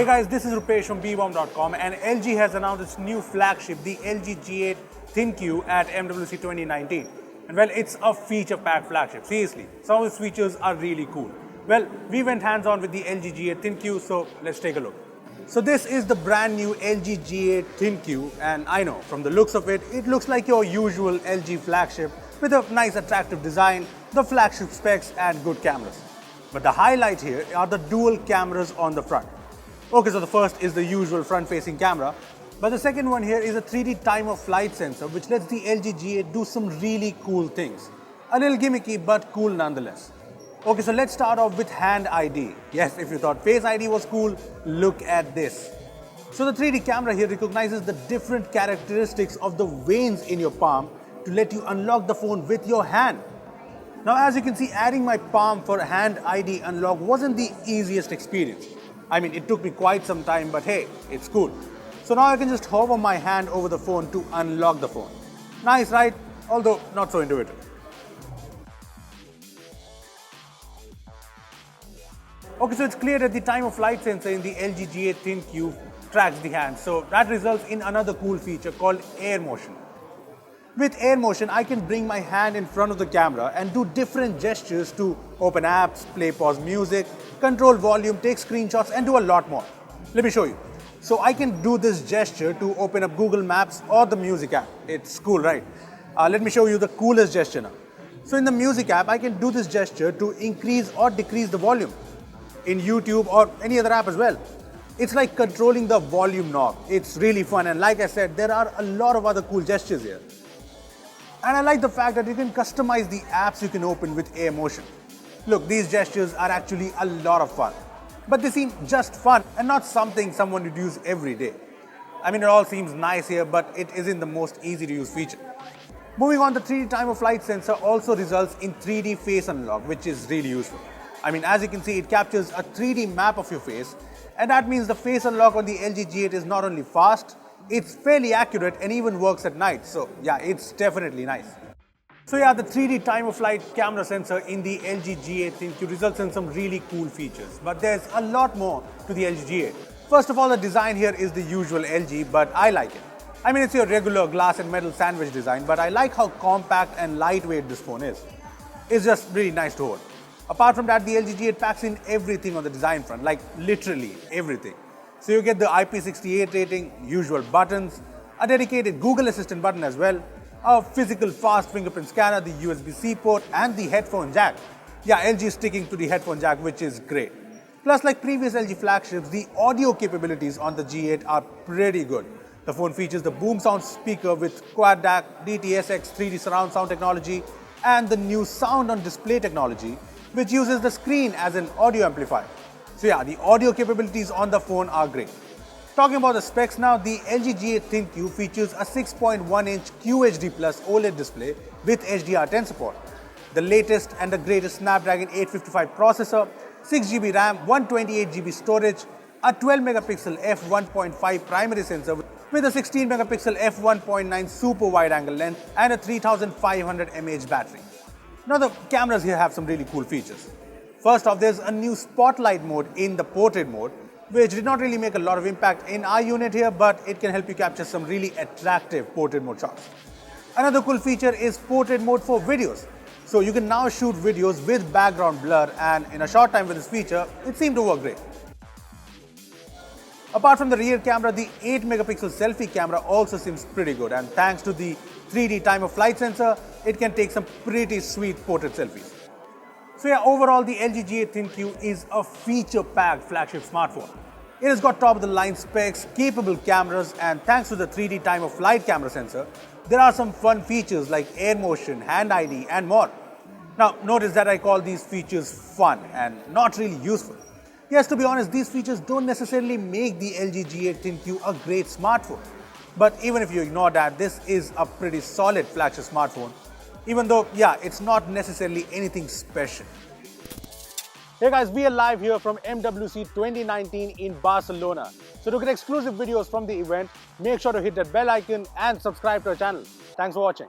guys, this is Rupesh from Beebom.com, and LG has announced its new flagship, the LG G8 ThinQ at MWC 2019. And well, it's a feature-packed flagship, seriously. Some of its features are really cool. Well, we went hands-on with the LG G8 ThinQ, so let's take a look. So this is the brand new LG G8 ThinQ, and I know, from the looks of it, it looks like your usual LG flagship with a nice attractive design, the flagship specs and good cameras. But the highlight here are the dual cameras on the front. Okay, so the first is the usual front-facing camera, but the second one here is a 3D time-of-flight sensor which lets the LG G8 do some really cool things. A little gimmicky, but cool nonetheless. Okay, so let's start off with Hand ID. Yes, if you thought Face ID was cool, look at this. So the 3D camera here recognizes the different characteristics of the veins in your palm to let you unlock the phone with your hand. Now, as you can see, adding my palm for Hand ID unlock wasn't the easiest experience. I mean, it took me quite some time, but hey, it's cool. So now I can just hover my hand over the phone to unlock the phone. Nice, right? Although not so intuitive. Okay, so it's clear that the time-of-flight sensor in the LG G8 ThinQ tracks the hand. So that results in another cool feature called AirMotion. With AirMotion, I can bring my hand in front of the camera and do different gestures to open apps, play pause music, control volume, take screenshots, and do a lot more. Let me show you. So I can do this gesture to open up Google Maps or the music app. It's cool, right? Let me show you the coolest gesture now. So in the music app, I can do this gesture to increase or decrease the volume. In YouTube or any other app as well. It's like controlling the volume knob. It's really fun, and like I said, there are a lot of other cool gestures here. And I like the fact that you can customize the apps you can open with AirMotion. Look, these gestures are actually a lot of fun. But they seem just fun and not something someone would use every day. I mean, it all seems nice here, but it isn't the most easy to use feature. Moving on, the 3D time-of-flight sensor also results in 3D face unlock, which is really useful. I mean, as you can see, it captures a 3D map of your face, and that means the face unlock on the LG G8 is not only fast, it's fairly accurate and even works at night. So yeah, it's definitely nice. So yeah, the 3D time-of-flight camera sensor in the LG G8 ThinQ results in some really cool features. But there's a lot more to the LG G8. First of all, the design here is the usual LG, but I like it. I mean, it's your regular glass and metal sandwich design, but I like how compact and lightweight this phone is. It's just really nice to hold. Apart from that, the LG G8 packs in everything on the design front, like literally everything. So you get the IP68 rating, usual buttons, a dedicated Google Assistant button as well, a physical fast fingerprint scanner, the USB-C port, and the headphone jack. Yeah, LG is sticking to the headphone jack, which is great. Plus, like previous LG flagships, the audio capabilities on the G8 are pretty good. The phone features the Boom Sound speaker with Quad DAC, DTS:X 3D surround sound technology, and the new sound on display technology, which uses the screen as an audio amplifier. So yeah, the audio capabilities on the phone are great. Talking about the specs now, the LG G8 ThinQ features a 6.1-inch QHD Plus OLED display with HDR10 support, the latest and the greatest Snapdragon 855 processor, 6GB RAM, 128GB storage, a 12-megapixel f1.5 primary sensor with a 16-megapixel f1.9 super wide-angle lens and a 3500 mAh battery. Now the cameras here have some really cool features. First off, there's a new spotlight mode in the portrait mode, which did not really make a lot of impact in our unit here, but it can help you capture some really attractive portrait mode shots. Another cool feature is portrait mode for videos. So you can now shoot videos with background blur, and in a short time with this feature, it seemed to work great. Apart from the rear camera, the 8-megapixel selfie camera also seems pretty good, and thanks to the 3D time-of-flight sensor, it can take some pretty sweet portrait selfies. So yeah, overall the LG G8 ThinQ is a feature-packed flagship smartphone. It has got top-of-the-line specs, capable cameras, and thanks to the 3D time-of-flight camera sensor, there are some fun features like AirMotion, Hand ID, and more. Now, notice that I call these features fun and not really useful. Yes, to be honest, these features don't necessarily make the LG G8 ThinQ a great smartphone. But even if you ignore that, this is a pretty solid flagship smartphone. Even though, yeah, it's not necessarily anything special. Hey guys, we are live here from MWC 2019 in Barcelona. So to get exclusive videos from the event, make sure to hit that bell icon and subscribe to our channel. Thanks for watching.